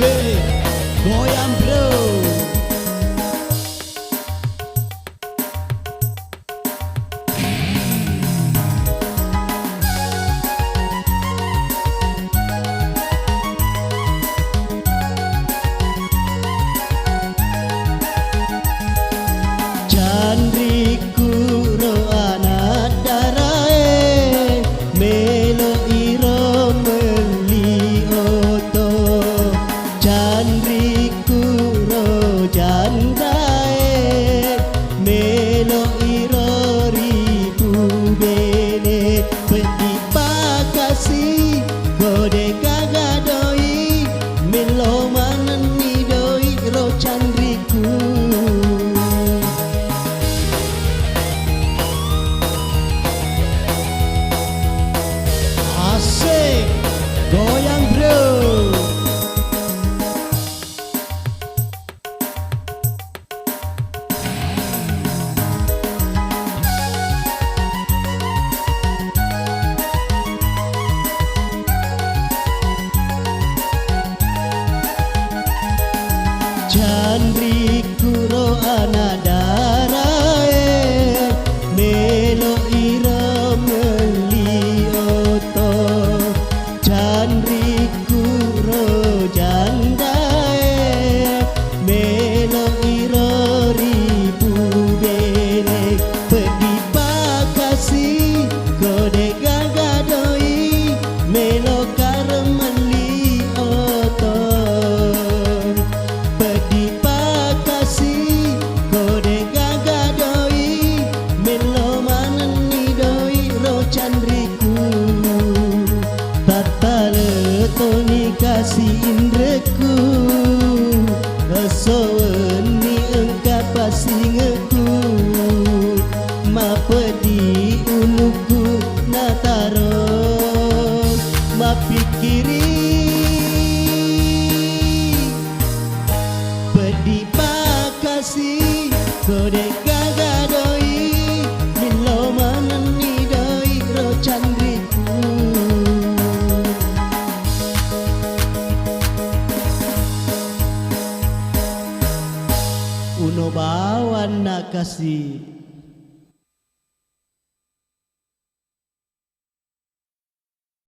Asik, goyang bro. Candriku ro anak darae melo iro meli oto. Candriku ro jandae melo iro ribu bene. Pedi pakasi kode kagadoi melo manani doi ro candriku. Asik, goyang bro. Candriku ro anak darae melo ira meli oto. Candriku ro jandae melo ira ribu bene. Pedi pakasi kode gagadoi melo karmeli oto. Pedi pakasi kode gagadoi melo manani doi ro candriku. Tatale toni kasih indreku kesoweni engkau pasingeku. Ma pedi uluku nataro ma pikiri. Pedi pakasi kode gagadoi milo manani doi ro candriku. Uno bawan nak kasih